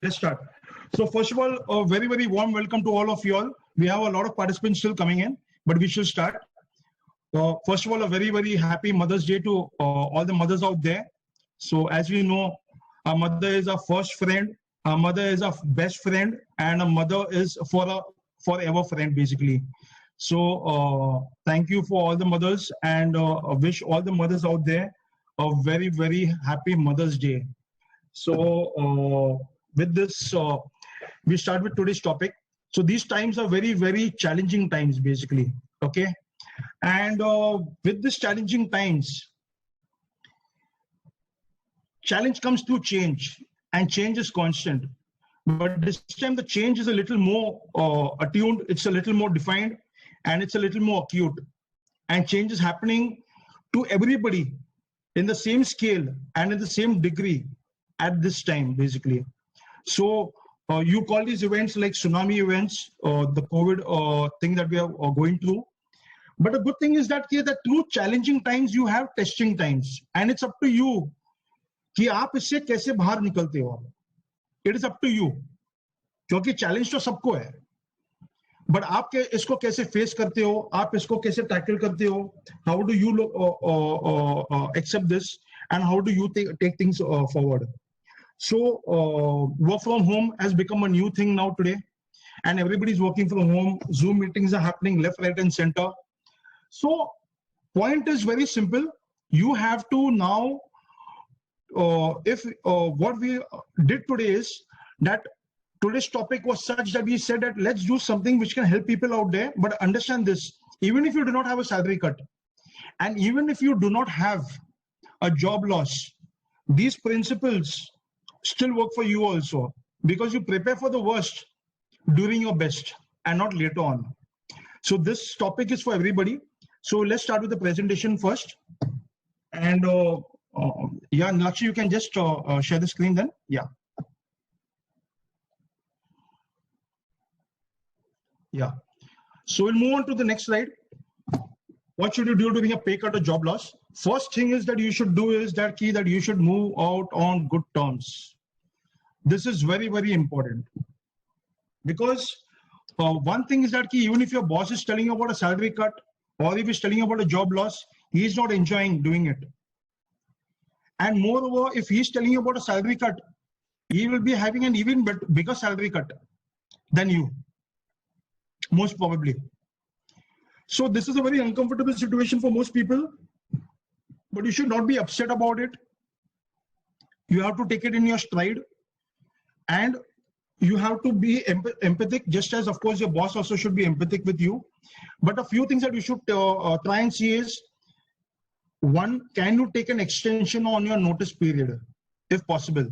Let's start. So first of all, a very, very warm welcome to all of you all. We have a lot of participants still coming in, but we should start. First of all, a very, very happy Mother's Day to all the mothers out there. So as you know, our mother is our first friend, our mother is our best friend, and a mother is for a forever friend, basically. So thank you for all the mothers, and wish all the mothers out there a very, very happy Mother's Day. So with this, we start with today's topic. So these times are very, very challenging times, basically. Okay. And with this challenging times, challenge comes through change, and change is constant. But this time the change is a little more attuned, it's a little more defined, and it's a little more acute. And change is happening to everybody in the same scale and in the same degree at this time, basically. So you call these events like tsunami events, the COVID thing that we are going through. But the good thing is that through challenging times, you have testing times. And it's up to you कि आप इससे कैसे बाहर निकलते हो. It is up to you. क्योंकि challenge तो सबको है. But आप इसको कैसे face करते हो, आप इसको कैसे tackle करते हो, how do you accept this, and how do you take things forward. So work from home has become a new thing now today, and everybody's working from home. Zoom meetings are happening left, right, and center. So point is very simple. You have to now, what we did today is that today's topic was such that we said that let's do something which can help people out there. But understand this, even if you do not have a salary cut, and even if you do not have a job loss, these principles still work for you also, because you prepare for the worst during your best and not later on. So this topic is for everybody. So let's start with the presentation first. And yeah, Lakshya, you can just share the screen then. Yeah. Yeah. So we'll move on to the next slide. What should you do during a pay cut or job loss? First thing is that you should do is that you should move out on good terms. This is very, very important, because one thing is that even if your boss is telling you about a salary cut, or if he's telling you about a job loss, he's not enjoying doing it. And moreover, if he's telling you about a salary cut, he will be having an even bigger salary cut than you, most probably. So this is a very uncomfortable situation for most people, but you should not be upset about it. You have to take it in your stride, and you have to be empathic, just as of course your boss also should be empathic with you. But a few things that you should try and see is, one, can you take an extension on your notice period if possible?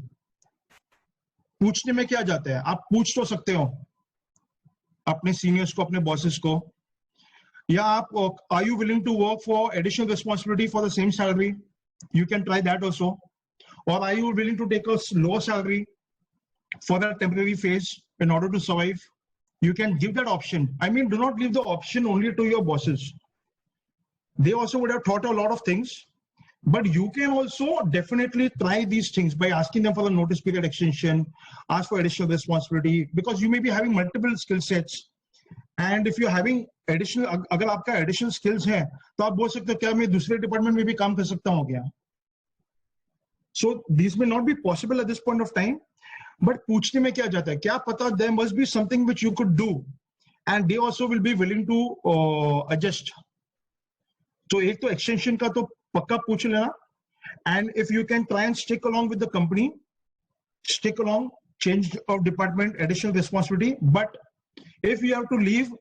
पूछने में क्या जाता है, आप पूछ तो सकते हो अपने seniors को, अपने bosses को, या आप are you willing to work for additional responsibility for the same salary? You can try that also. Or are you willing to take a lower salary for that temporary phase in order to survive? You can give that option. I mean, do not leave the option only to your bosses. They also would have thought a lot of things, but you can also definitely try these things by asking them for the notice period extension, ask for additional responsibility, because you may be having multiple skill sets. And if you're having additional, अगर आपका additional skills हैं, तो आप बोल सकते हो क्या मैं दूसरे department में भी काम कर सकता हूँ क्या? So these may not be possible at this point of time, but पूछने में क्या जाता है, क्या पता there must be something which you could do, and they also will be willing to adjust. So एक तो extension का तो पक्का पूछ लेना, and if you can try and stick along with the company, stick along, change of department, additional responsibility. But if you have to leave,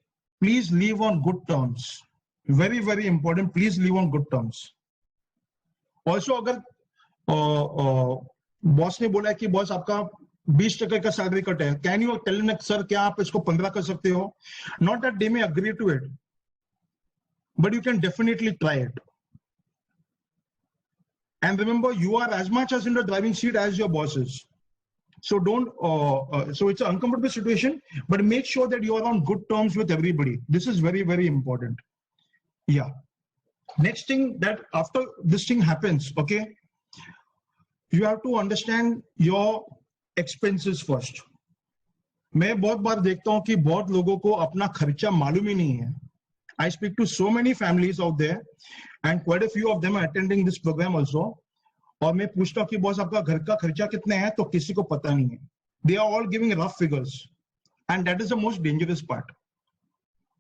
please leave on good terms. Very, very important. Please leave on good terms. Also, अगर boss ने बोला कि boss आपका 20% का salary cut है, can you tell him sir क्या आप इसको 15 कर सकते हो? Not that they may agree to it, but you can definitely try it. And remember, you are as much as in the driving seat as your boss is. So don't, so it's an uncomfortable situation, but make sure that you are on good terms with everybody. This is very, very important. Yeah. Next thing, that after this thing happens, okay, you have to understand your expenses first. मैं बहुत बार देखता हूं कि बहुत लोगों को अपना खर्चा मालूम ही नहीं है. I speak to so many families out there and quite a few of them are attending this program also. और मैं पूछता हूं कि बॉस आपका घर का खर्चा कितना है, तो किसी को पता नहीं है. They are all giving rough figures and that is the most dangerous part.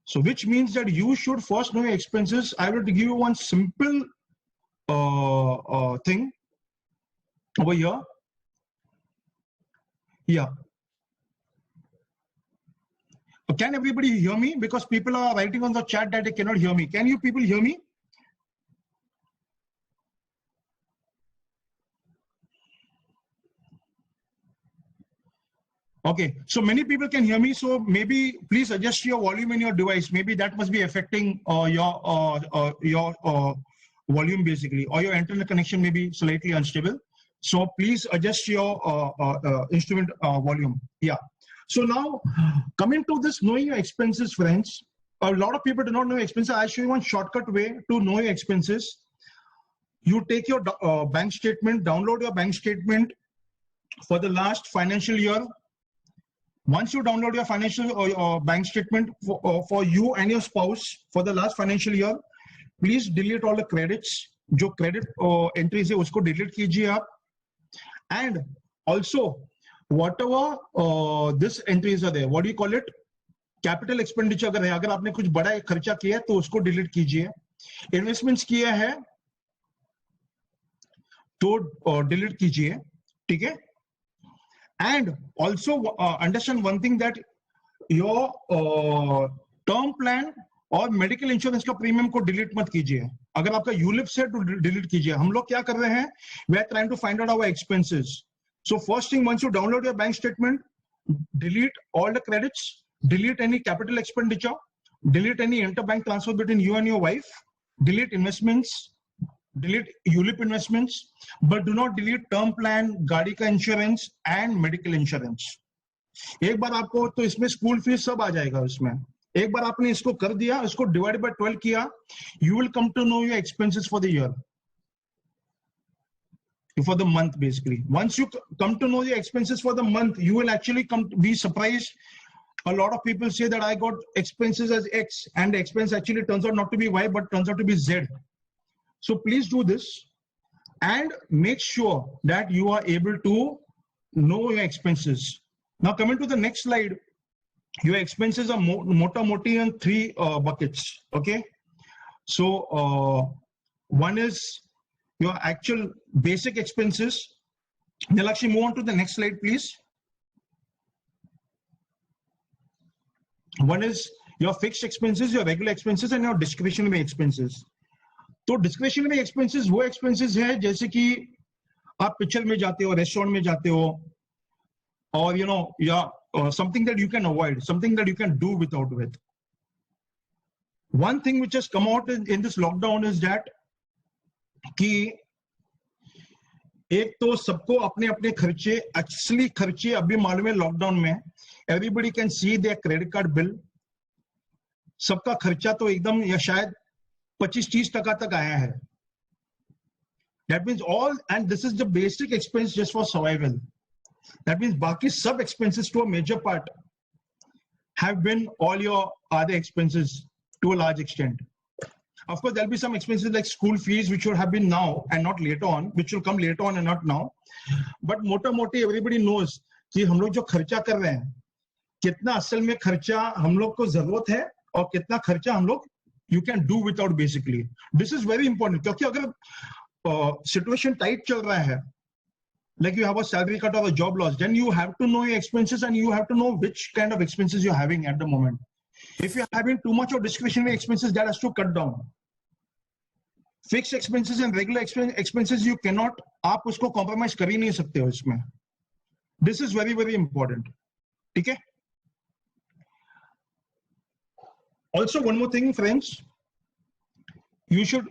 So which means that you should first know your expenses. I will give you one simple thing over here. Yeah. Can everybody hear me? Because people are writing on the chat that they cannot hear me. Can you people hear me? Okay, so many people can hear me. So maybe please adjust your volume in your device. Maybe that must be affecting your volume basically, or your internet connection may be slightly unstable. So please adjust your instrument volume. Yeah. So now coming to this knowing your expenses, friends, a lot of people do not know expenses. I'll show you one shortcut way to know your expenses. You take your bank statement, download your bank statement for the last financial year. Once you download your financial or bank statement for you and your spouse for the last financial year, please delete all the credits. जो credit entries है उसको delete कीजिए आप. And also whatever this entries are there, what do you call it? Capital expenditure अगर है, अगर आपने कुछ बड़ा खर्चा किया है तो उसको delete कीजिए. Investments किया है तो delete कीजिए, ठीक है? And also understand one thing that your term plan और मेडिकल इंश्योरेंस का प्रीमियम को डिलीट मत कीजिए. अगर आपका यूलिप से तो डिलीट कीजिए. हम लोग क्या कर रहे हैं? We are trying to find out our expenses. So first thing, once you download your bank statement, delete all the credits, delete any capital expenditure, delete any interbank transfer between you and your wife, delete investments, delete ULIP investments, but do not delete term plan, गाड़ी का insurance and medical insurance. एक बार आपको तो इसमें school fees सब आ जाएगा इसमें. एक बार आपने इसको कर दिया, इसको डिवाइड बाय 12 किया, you will come to know your expenses for the year, for the month basically. Once you come to know the expenses for the month, you will actually be surprised. A lot of people say that I got expenses as X and the expense actually turns out not to be Y but turns out to be Z. So please do this and make sure that you are able to know your expenses. Now coming to the next slide, your expenses are mota moti in 3 buckets. Okay, so one is your actual basic expenses. Nilakshi, move on to the next slide, please. One is your fixed expenses, your regular expenses, and your discretionary expenses. तो discretionary expenses वो expenses है जैसे कि आप picture में जाते हो, restaurant में जाते हो, और यू नो या something that you can avoid, something that you can do without with. One thing which has come out in this lockdown is that कि एक तो सबको अपने अपने खर्चे, असली खर्चे अभी मालूम है लॉकडाउन में. Everybody can see there credit card bill. सबका खर्चा तो एकदम या शायद 25-30% तक आया है. That means all, and this is the basic expense just for survival. That means बाकी सब expenses to a major part have been all your other expenses to a large extent. Of course, there'll be some expenses like school fees which would have been now and not later on, which will come later on and not now. But मोटा मोटी everybody knows कि हम लोग जो खर्चा कर रहे हैं, कितना असल में खर्चा हम लोग को जरूरत है और कितना खर्चा हम लोग you can do without basically. This is very important क्योंकि अगर situation tight चल रहा है, like you have a salary cut or a job loss, then you have to know your expenses and you have to know which kind of expenses you're having at the moment. If you're having too much of discretionary expenses, that has to cut down. Fixed expenses and regular expenses you cannot, आप उसको compromise कर ही नहीं सकते हो इसमें. This is very very important. ठीक है? Also, one more thing, friends, you should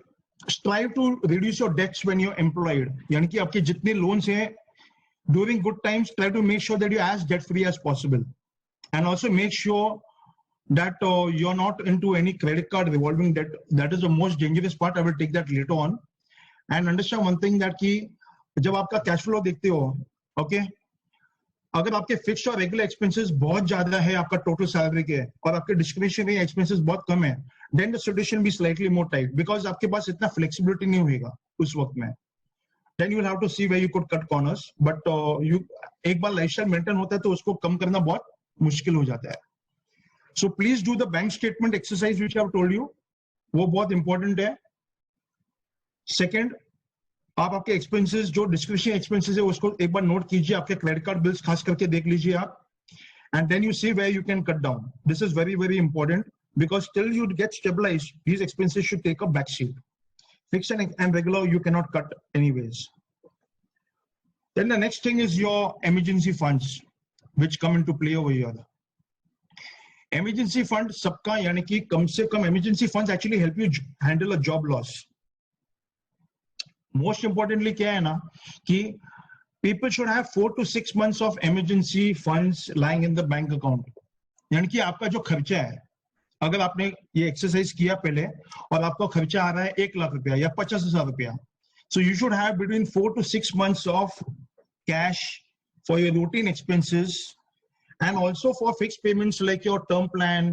strive to reduce your debts when you're employed. यानी कि आपके जितने loans हैं, during good times, try to make sure that you're as debt free as possible, and also make sure that you're not into any credit card revolving debt. That is the most dangerous part. I will take that later on. And understand one thing that कि जब आपका cash flow देखते हो, okay, अगर आपके fixed और regular expenses बहुत ज्यादा है आपका टोटल सैलरी के और आपके डिस्क्रिशनरी एक्सपेंसेस बहुत कम है, then the situation be slightly more tight, because आपके पास इतना फ्लेक्सिबिलिटी नहीं होगा उस वक्त में. Then you will have to see where you could cut corners, but you एक बार लाइफस्टाइल मेंटेन होता है तो उसको कम करना बहुत मुश्किल हो जाता है. So please do the bank statement exercise which I have told you, वो बहुत इंपॉर्टेंट है. सेकेंड, आप आपके एक्सपेंसेस जो डिस्क्रिशनरी एक्सपेंसेस है उसको एक बार नोट कीजिए, आपके क्रेडिट कार्ड बिल्स खास करके देख लीजिए आप, and then you see where you can cut down. This is very very important because till you get stabilized, these expenses should take a back seat. Fixed and regular you cannot cut anyways. Then the next thing is your emergency funds which come into play over here. Emergency fund सबका यानी कि कम से कम emergency funds actually help you handle a job loss. Most importantly क्या है ना कि people should have 4 to 6 months of emergency funds lying in the bank account. यानी कि आपका जो खर्चा है, अगर आपने ये एक्सरसाइज किया पहले और आपका खर्चा आ रहा है 1 लाख रुपया या 50,000 रुपया, so you should have between 4 to 6 months of cash for your routine expenses and also for fixed payments like your term plan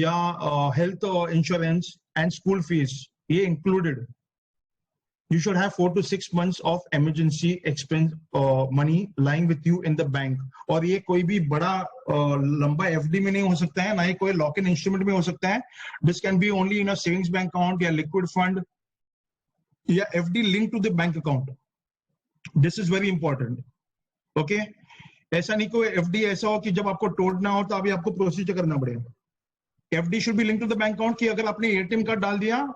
या health insurance and school fees, ये included. You should have 4 to 6 months of emergency expense money lying with you in the bank. और ये कोई भी बड़ा लंबा FD में नहीं हो सकता है, ना ही कोई लॉक इन इंस्ट्रूमेंट में हो सकता है. This can be only in a savings bank account या liquid fund या FD linked to the bank account. This is very important. Okay? ऐसा नहीं कोई FD ऐसा हो कि जब आपको तोड़ना हो तो अभी आपको प्रोसीजर करना पड़ेगा. FD should be linked to the bank account कि अगर आपने ATM कार्ड डाल दिया,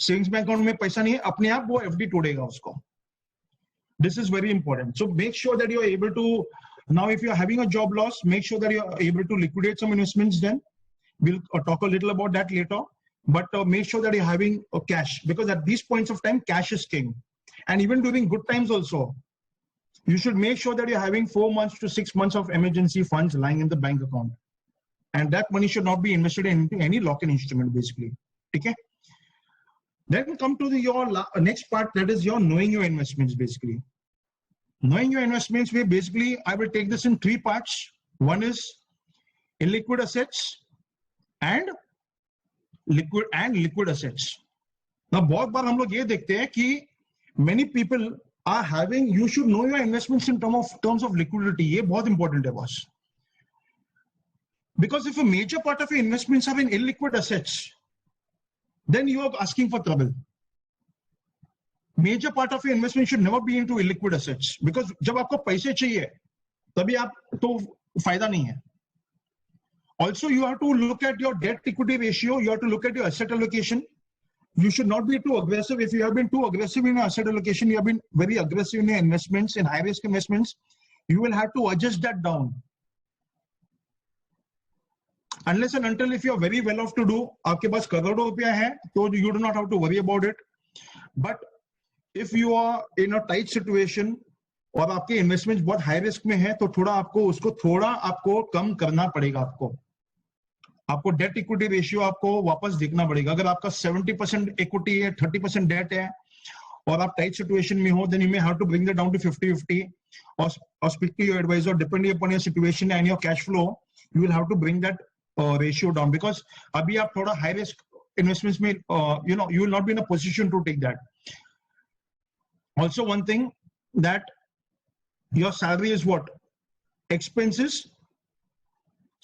सेविंग्स बैंक अकाउंट में पैसा नहीं है, अपने आप वो एफडी तोड़ेगा उसको. This is very important. So make sure that you are able to, now if you are having a job loss, make sure that you are able to liquidate some investments. Then we'll talk a little about that later, but make sure that you're having a cash, because at these points of time cash is king. And even during good times also, you should make sure that you're having 4 months to 6 months of emergency funds lying in the bank account, and that money should not be invested into any lock-in instrument basically. Okay? Then come to your next part, that is your knowing your investments basically. Knowing your investments, we basically, I will take this in 3 parts. One is illiquid assets and liquid assets. Now बहुत बार हम लोग ये देखते हैं कि many people are having, you should know your investments in terms of liquidity. ये बहुत important है boss. Because if a major part of your investments are in illiquid assets, then you are asking for trouble. Major part of your investment should never be into illiquid assets, because जब आपको पैसे चाहिए तभी आप तो फायदा नहीं है. Also, you have to look at your debt equity ratio. You have to look at your asset allocation. You should not be too aggressive. If you have been too aggressive in your asset allocation, you have been very aggressive in your investments, in high risk investments, you will have to adjust that down. Unless and until if you are very well off to do, आपके पास करोड़ों रुपया है, तो you do not have to worry about it. But if you are in a tight situation और आपके investment बहुत high risk में है, तो थोड़ा आपको कम करना पड़ेगा. आपको डेट इक्विटी रेशियो आपको वापस देखना पड़ेगा. अगर आपका 70% इक्विटी है, 30% डेट है और आप टाइट सिचुएशन में हो, then you may have to bring that down to 50-50 or speak to your advisor. Depending upon your situation and your cash flow, you will have to bring that ratio down, because अभी आप थोड़ा high risk investments में you will not be in a position to take that. Also one thing, that your salary is what? Expenses.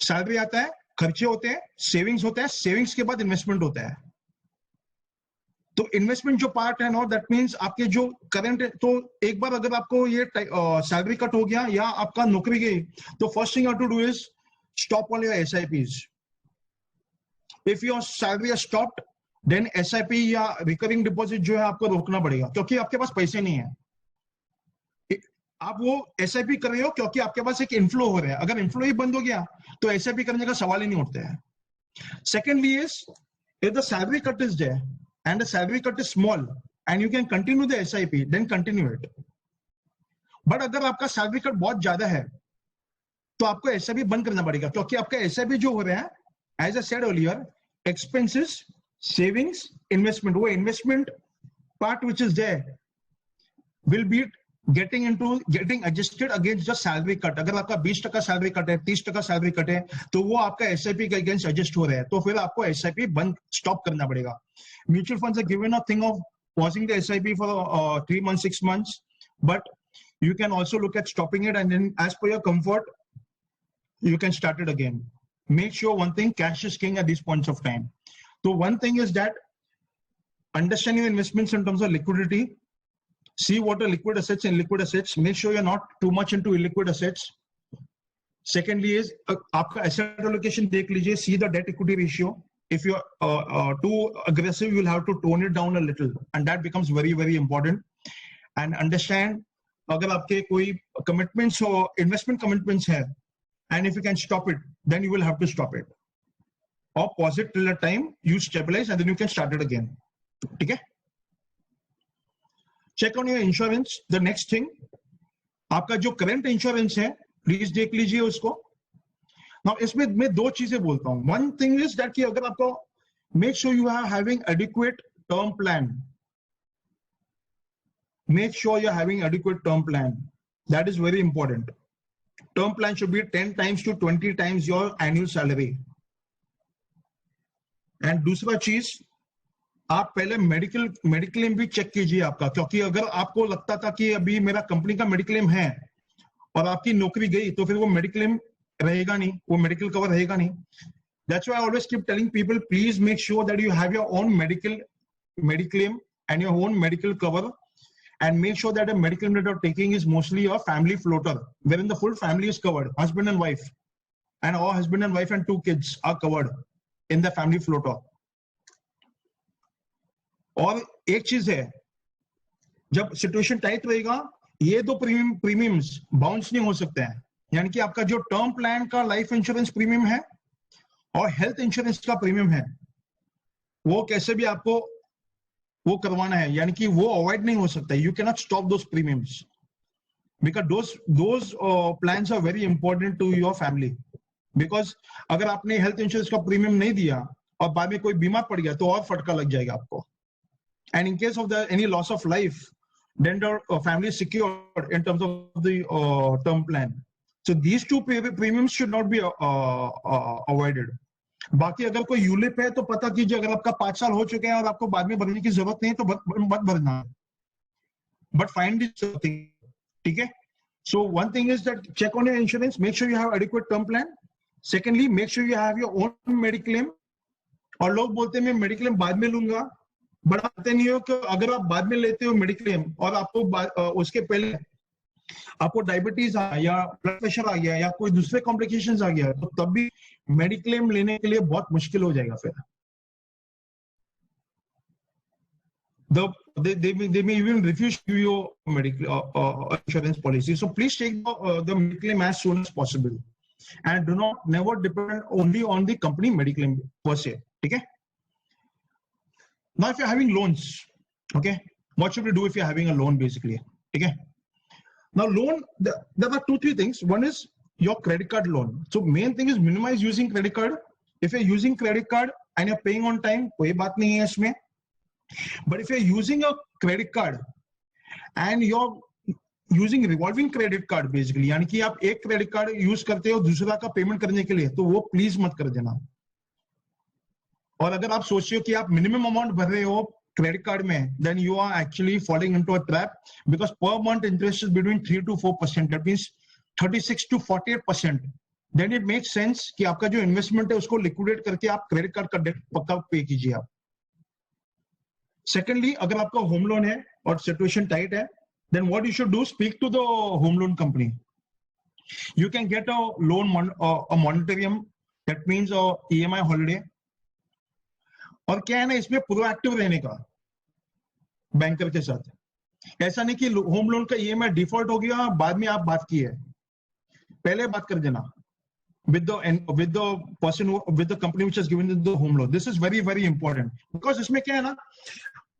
Salary आता है, खर्चे होते हैं, savings होता है, सेविंग्स के बाद इन्वेस्टमेंट होता है. तो इन्वेस्टमेंट जो पार्ट है ना, दैट मींस आपके जो करंट, तो एक बार अगर आपको ये सैलरी कट हो गया या आपका नौकरी गई, तो first thing you have to do is stop all your SIPs. If your salary is stopped, then SIP या recurring deposit जो है आपको रोकना पड़ेगा, क्योंकि आपके पास पैसे नहीं है. आप वो SIP कर रहे हो क्योंकि आपके पास एक इनफ्लो हो रहा है. अगर इनफ्लो ही बंद हो गया तो SIP करने का सवाल ही नहीं उठता है. Secondly is, if the salary cut is there and the salary cut is small and you can continue the SIP, then continue it. But अगर आपका salary cut बहुत ज्यादा है तो आपको SIP बंद करना पड़ेगा, क्योंकि आपका SIP जो हो रहा है, as I said earlier, expenses, savings, investment, वो investment part which is there will be getting adjusted against the salary cut. अगर आपका 20% सैलरी कट है, 30% सैलरी कट है, तो वो आपका एसआईपी के अगेंस्ट एडजस्ट हो रहा है, तो फिर आपको एसआईपी बंद स्टॉप करना पड़ेगा। Mutual funds are given a thing of pausing the SIP for 3 months, 6 months, but you can also look at stopping it, and then as per your comfort, you can start it again. Make sure one thing, cash is king at these points of time. So one thing is that understand your investments in terms of liquidity. See what are liquid assets and liquid assets. Make sure you're not too much into illiquid assets. Secondly is आपका asset allocation देख लीजिए, see the debt equity ratio. If you're too aggressive, you'll have to tone it down a little, and that becomes very, very important. And understand, अगर आपके कोई commitments or investment commitments है, and if you can stop it, then you will have to stop it, or pause it till the time you stabilize, and then you can start it again. ठीक है? Check on your insurance. The next thing, आपका जो current insurance है, please देख लीजिए उसको. Now, इसमें मैं दो चीजें बोलता हूँ. One thing is that कि अगर आपको make sure you are having adequate term plan. Make sure you're having adequate term plan. That is very important. Term plan should be 10 times to 20 times your annual salary. And दूसरा चीज, आप पहले medical claim भी check कीजिए आपका, क्योंकि अगर आपको लगता था कि अभी मेरा कंपनी का मेडिक्लेम है और आपकी नौकरी गई, तो फिर वो मेडिक्लेम रहेगा नहीं, वो मेडिकल कवर रहेगा नहीं. That's why I always keep telling people, please make sure that you have your own mediclaim and your own medical cover, and make sure that the mediclaim that you're taking is mostly a family floater, wherein the full family is covered, husband and wife, and our husband and wife and 2 kids are covered in the family floater. और एक चीज है, जब situation tight रहेगा, ये दो premiums bounce नहीं हो सकते हैं. यानी कि आपका जो टर्म प्लान का लाइफ इंश्योरेंस प्रीमियम है और हेल्थ इंश्योरेंस का प्रीमियम है, वो कैसे भी आपको वो करवाना है, यानी कि वो अवॉइड नहीं हो सकता. You can not stop those premiums, because those plans are very important to your family. Because अगर आपने हेल्थ इंश्योरेंस का प्रीमियम नहीं दिया और बाद में कोई बीमार पड़ गया, तो और फटका लग जाएगा आपको. And in case of any loss of life, then the family is secured in terms of the term plan. So these two premiums should not be avoided. बाकी अगर कोई यूलिप है तो पता कीजिए, अगर आपका 5 साल हो चुके हैं और आपको बाद में भरने की जरूरत नहीं है, तो मत भरना. But find this thing, ठीक है? So one thing is that check on your insurance, make sure you have adequate term plan. Secondly, make sure you have your own mediclaim. और लोग बोलते हैं मैं मेडिक्लेम बाद में लूंगा, बट आते नहीं हो कि अगर आप बाद में लेते हो मेडिक्लेम और आपको उसके पहले आपको डायबिटीज आ या ब्लड प्रेशर आ गया या कोई दूसरे कॉम्प्लिकेशंस आ गया, तो तब भी मेडिक्लेम लेने के लिए बहुत मुश्किल हो जाएगा. फिर they may even refuse to your medical insurance policy. So please take the mediclaim as soon as possible, and do not never depend only on the company mediclaim per se. Okay. Now, if you're having loans, okay, what should we do if you're having a loan, basically? Okay. Now, loan, there are 2-3 things. One is your credit card loan. So, main thing is minimize using credit card. If you're using credit card and you're paying on time, कोई बात नहीं है इसमें. But if you're using a credit card and you're using revolving credit card, basically, यानी कि आप एक credit card use करते हो दूसरा का पेमेंट करने के लिए, तो वो प्लीज मत कर देना. और अगर आप सोच रहे हो कि आप मिनिमम अमाउंट भर रहे हो क्रेडिट कार्ड में, then you are actually falling into a trap, because per month interest is between 3 to 4%. That means 36 to 48%. Then it makes sense कि आपका जो इन्वेस्टमेंट है उसको लिक्विडेट करके आप क्रेडिट कार्ड का डेट पक्का पे कीजिए आप. सेकेंडली, अगर आपका होम लोन है और सिचुएशन टाइट है, then what you should do, speak to the home loan company. You can get a loan, a moratorium, that means a EMI holiday. और क्या है ना, इसमें प्रोएक्टिव रहने का बैंकर के साथ. ऐसा नहीं कि होम लोन का EMI डिफॉल्ट हो गया, बाद में आप बात की है, पहले बात कर देना with the person with the company which has given the home loan. This is very, very important, because इसमें क्या है ना,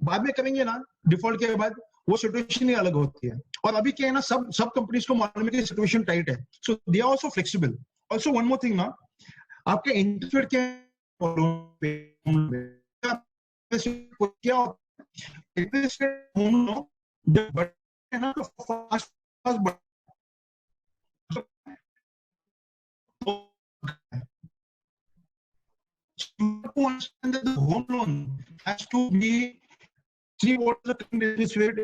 बाद में करेंगे ना डिफॉल्ट के बाद, वो सिचुएशन ही अलग होती है. और अभी क्या है ना, सब कंपनीज को मालूम है कि सिचुएशन टाइट है, so they are also flexible. Also one more thing ना, आपका इंटरेस्ट रेट क्या है, क्या इंटरेस्ट रेट होम लोन है ना, तो fast to understand that the home loan has to be, see what is the interest rate,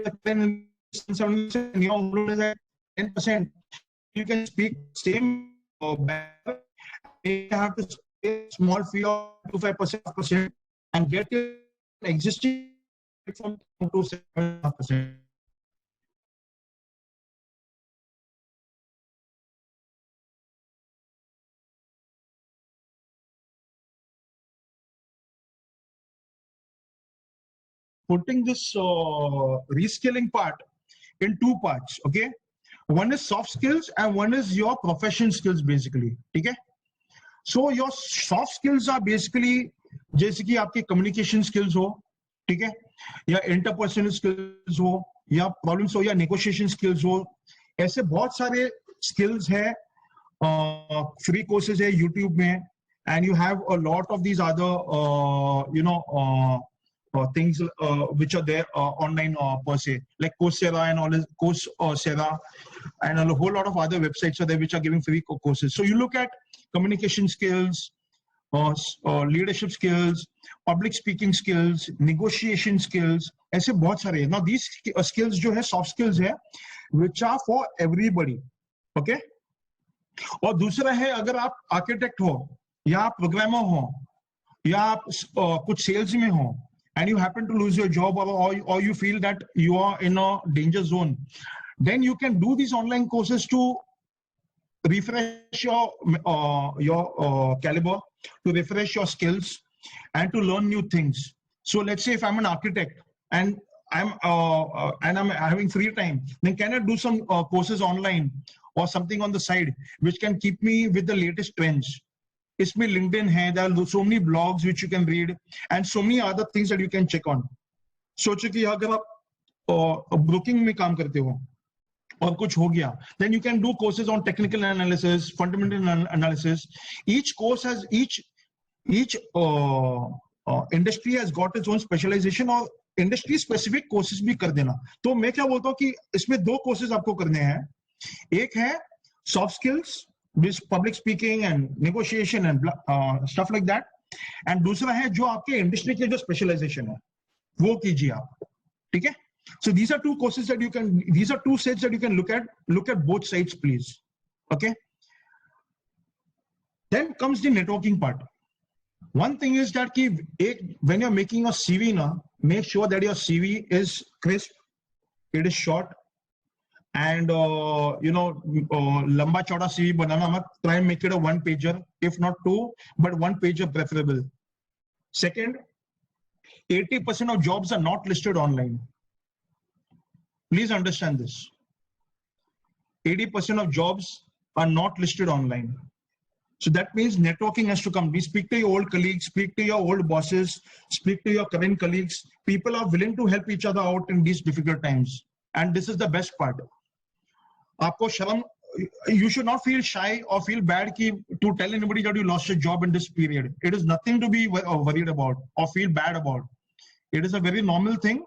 your home loan is at 10%. You can speak same bank, you have to pay small fee of 2-5% and get your existing from 2 to 7%. Putting this reskilling part in two parts, okay? One is soft skills and one is your profession skills basically, okay? So your soft skills are basically जैसे कि आपके communication skills हो, ठीक है, या interpersonal skills हो, या problems हो, या negotiation skills हो, ऐसे बहुत सारे skills है, free courses है YouTube में, and you have a lot of these other things which are there online per se, like Coursera and all this, Coursera, and a whole lot of other websites are there which are giving free courses. So you look at communication skills, leadership skills, public speaking skills, negotiation skills, ऐसे बहुत सारे. Now these skills जो है soft skills है, which are for everybody, okay? और दूसरा है, अगर आप आर्किटेक्ट हो, या आप प्रोग्रामर हो, या आप कुछ सेल्स में हो, and you happen to lose your job, or you feel that you are in a danger zone, then you can do these online courses to refresh your caliber, to refresh your skills, and to learn new things. So let's say if I'm an architect and I'm having free time, then can I do some courses online or something on the side which can keep me with the latest trends? इसमें LinkedIn है, there are so many blogs which you can read and so many other things that you can check on. सोचो कि अगर आप broking में काम करते हो और कुछ हो गया, then you can do courses on technical analysis, fundamental analysis. Each course has each industry has got its own specialization, और industry specific courses भी कर देना. तो मैं क्या बोलता हूँ कि इसमें दो courses आपको करने हैं. एक है soft skills, with public speaking and negotiation and stuff like that, and दूसरा है जो आपके इंडस्ट्री के जो स्पेशलाइजेशन है वो कीजिए आप, ठीक है? So these are two courses that you can, these are two sites that you can look at both sides, please, okay? Then comes the networking part. One thing is that when you're making a CV now, make sure that your CV is crisp, it is short, and lamba chauda CV banana mat. Try and make it a one pager, if not two, but one pager preferable. Second, 80% of jobs are not listed online. Please understand this. 80% of jobs are not listed online. So that means networking has to come. We speak to your old colleagues, speak to your old bosses, speak to your current colleagues. People are willing to help each other out in these difficult times. And this is the best part. आपको शर्म, you should not feel shy or feel bad to tell anybody that you lost your job in this period. It is nothing to be worried about or feel bad about. It is a very normal thing.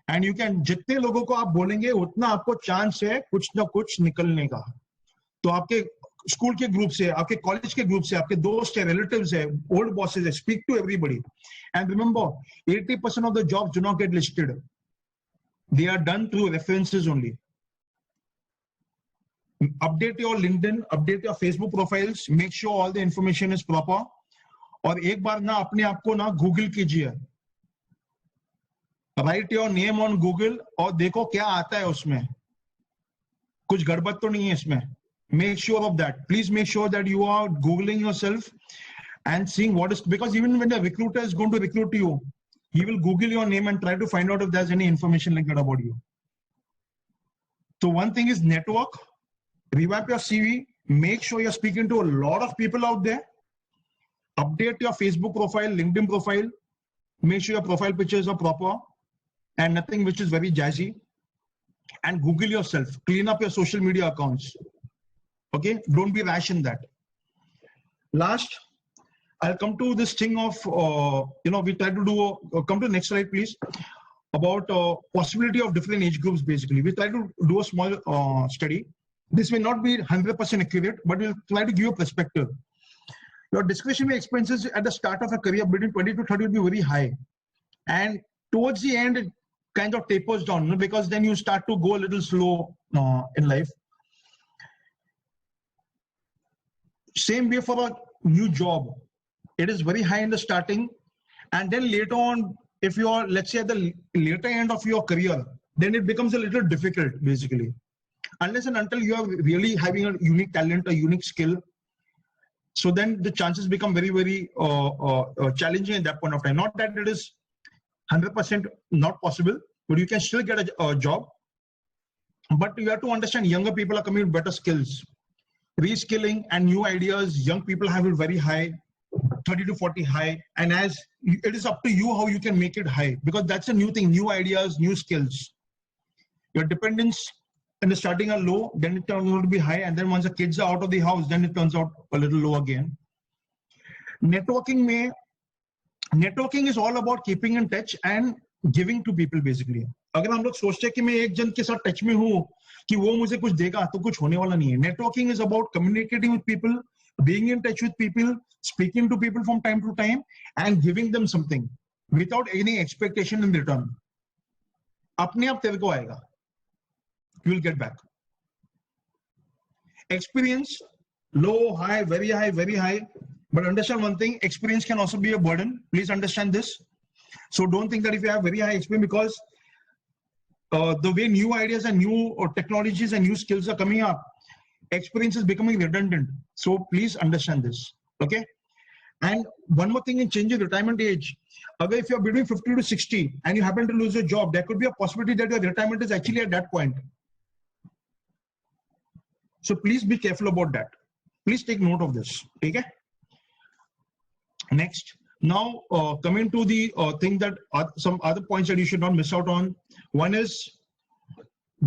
And you can, जितने लोगों को आप बोलेंगे उतना आपको chance है कुछ ना कुछ निकलने का. तो आपके स्कूल के ग्रुप से, आपके कॉलेज के ग्रुप से, आपके दोस्त है, रिलेटिव्स है, ओल्ड बॉसेस है, speak to everybody. And remember, 80% of the jobs do not get listed. They are done through references only. Update your LinkedIn, update your Facebook profiles, make sure all the information is proper. और एक बार ना अपने आप को ना Google कीजिए. Write your name on Google और देखो क्या आता है उसमें. कुछ गड़बड़ तो नहीं है इसमें. Make sure of that. Please make sure that you are Googling yourself and seeing what is, because even when the recruiter is going to recruit you, he will Google your name and try to find out if there's any information like that about you. So one thing is network, revamp your CV, make sure you're speaking to a lot of people out there, update your Facebook profile, LinkedIn profile, make sure your profile pictures are proper and nothing which is very jazzy, and Google yourself, clean up your social media accounts. Okay, don't be rash in that. Last, I'll come to this thing of, we try to do, come to the next slide, please. about possibility of different age groups. Basically, we try to do a small study. This may not be 100% accurate, but we'll try to give you a perspective. Your discretionary expenses at the start of a career between 20 to 30 will be very high, and towards the end it kind of tapers down, because then you start to go a little slow in life. Same way for a new job, it is very high in the starting, and then later on, if you are, let's say, at the later end of your career, then it becomes a little difficult, basically, unless and until you are really having a unique talent, a unique skill. So then the chances become very, very challenging at that point of time. Not that it is 100% not possible, but you can still get a job. But you have to understand, younger people are coming with better skills. Reskilling and new ideas, young people have it very high, 30 to 40 high. And as it is up to you how you can make it high, because that's a new thing, new ideas, new skills. Your dependence in the starting are low, then it turns out to be high. And then once the kids are out of the house, then it turns out a little low again. Networking is all about keeping in touch and giving to people, basically. अगर हम लोग सोचते हैं कि मैं एक जन के साथ टच में हूँ कि वो मुझे कुछ देगा, तो कुछ होने वाला नहीं है. Networking is about communicating with people, being in touch with people, speaking to people from time to time, and giving them something without any expectation in return. अपने आप तेरे को आएगा. You will get back. Experience, low, high, very high, very high. But understand one thing, experience can also be a burden. Please understand this. So don't think that if you have very high experience, because the way new ideas and new technologies and new skills are coming up, experience is becoming redundant. So please understand this. Okay. And one more thing in changing retirement age, if you're between 50 to 60 and you happen to lose your job, there could be a possibility that your retirement is actually at that point. So please be careful about that. Please take note of this. Okay. Next, now coming to the thing that some other points that you should not miss out on. One is,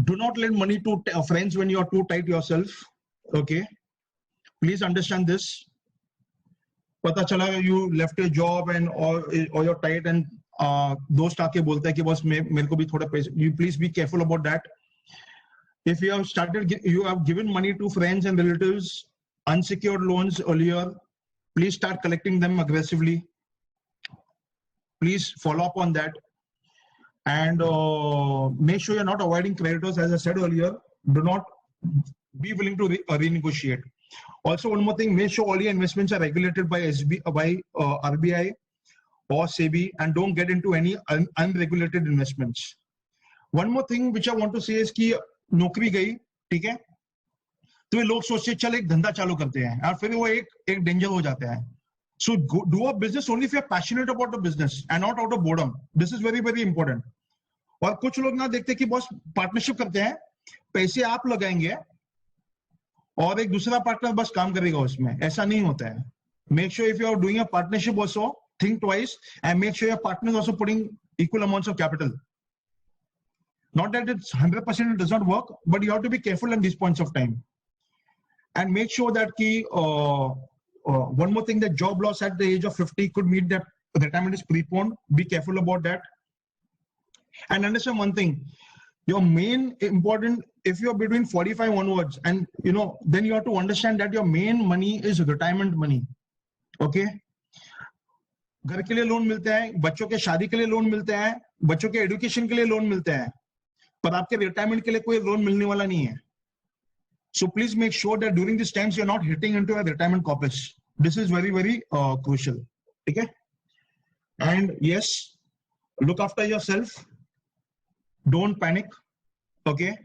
do not lend money to friends when you are too tight yourself. Okay. Please understand this. पता चला you left your job and or you're tight and दोस्त आके बोलता है कि बस मेरे को भी थोड़ा पैसे. You please be careful about that. If you have given money to friends and relatives, unsecured loans earlier, please start collecting them aggressively. Please follow up on that. And make sure you're not avoiding creditors. As I said earlier, do not be willing to renegotiate. Also, one more thing, make sure all your investments are regulated by RBI or SEBI, and don't get into any unregulated investments. One more thing which I want to say is कि नौकरी गई, ठीक है, तो ये लोग सोचते हैं चल एक धंधा चालू करते हैं और फिर वो एक डेंजर हो जाता है. So do a business only if you're passionate about the business and not out of boredom. This is very, very important. और कुछ लोग ना देखते कि बस पार्टनरशिप करते हैं, पैसे आप लगाएंगे और एक दूसरा पार्टनर बस काम करेगा उसमें. ऐसा नहीं होता है. Make sure if you are doing a partnership also, think twice and make sure your partner is also putting equal amounts of capital. Not that it's 100% it does not work, but you have to be careful at these points of time. And make sure that one more thing, that job loss at the age of 50 could mean that retirement is preponed. Be careful about that. And understand one thing, your main important, if you're between 45 onwards, and then you have to understand that your main money is retirement money. Okay. घर के लिए loan मिलता है, बच्चों के शादी के लिए लोन मिलता है, बच्चों के एजुकेशन के लिए लोन मिलता है, पर आपके रिटायरमेंट के लिए कोई लोन मिलने वाला नहीं है. So please make sure that during these times you're not hitting into a retirement corpus. This is very, very crucial. Okay. And yes, look after yourself. Don't panic. Okay.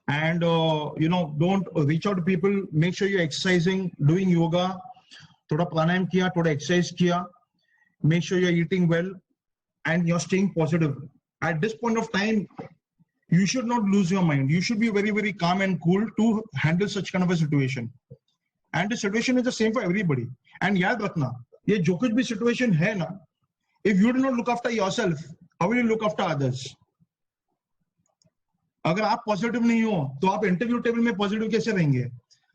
And don't reach out to people. Make sure you're exercising, doing yoga, thoda pranayam kiya, thoda exercise kiya. Make sure you're eating well and you're staying positive. At this point of time, you should not lose your mind. You should be very, very calm and cool to handle such kind of a situation. And the situation is the same for everybody. And yaad rakhna, ye jo kuch bhi situation hai na, if you do not look after yourself, how will you look after others? अगर आप positive नहीं हो तो आप interview table में positive कैसे रहेंगे?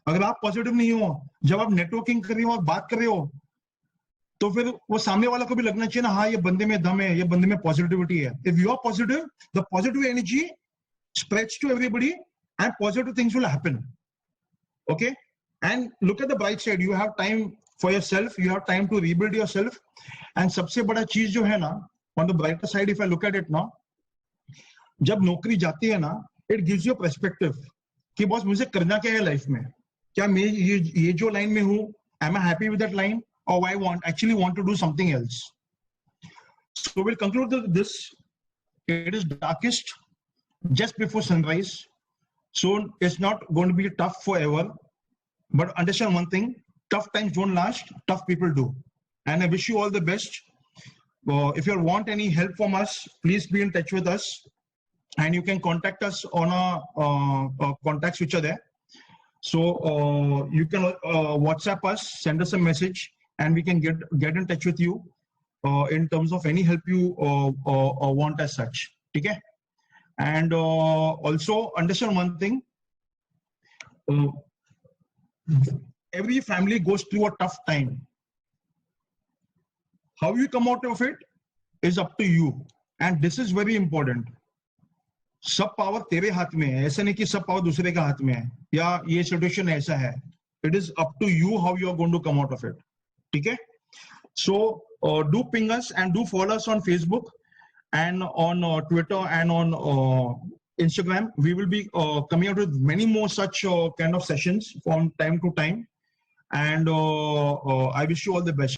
अगर आप पॉजिटिव नहीं हो, जब आप नेटवर्किंग कर रहे हो और बात कर रहे हो, तो फिर वो सामने वाला को भी लगना चाहिए ना, हाँ ये बंदे में दम है, ये बंदे में पॉजिटिविटी है. If you are positive, the positive energy spreads to everybody and positive things will happen. Okay, and look at the bright side. You have time for yourself, you have time to rebuild yourself. And सबसे बड़ा चीज जो है ना, on the brighter side, if I look at it now, जब नौकरी जाती है ना, it gives you a perspective कि बॉस मुझे करना क्या है लाइफ में, क्या मैं ये जो लाइन में हूँ, am I happy with that line, or I actually want to do something else. So we'll conclude this. It is darkest just before sunrise, so it's not going to be tough forever, but understand one thing, tough times don't last, tough people do. And I wish you all the best. If you want any help from us, please be in touch with us, and you can contact us on our contacts which are there. So you can WhatsApp us, send us a message, and we can get in touch with you in terms of any help you want as such. Okay? And also understand one thing, every family goes through a tough time. How you come out of it is up to you, and this is very important. सब power तेरे हाथ में है, ऐसा नहीं कि सब power दूसरे का हाथ में है या ये सिचुएशन ऐसा है. It is up to you how you are going to come out of it. ठीक है? So do ping us and do follow us on Facebook and on Twitter and on Instagram. We will be coming out with many more such kind of sessions from time to time. And I wish you all the best.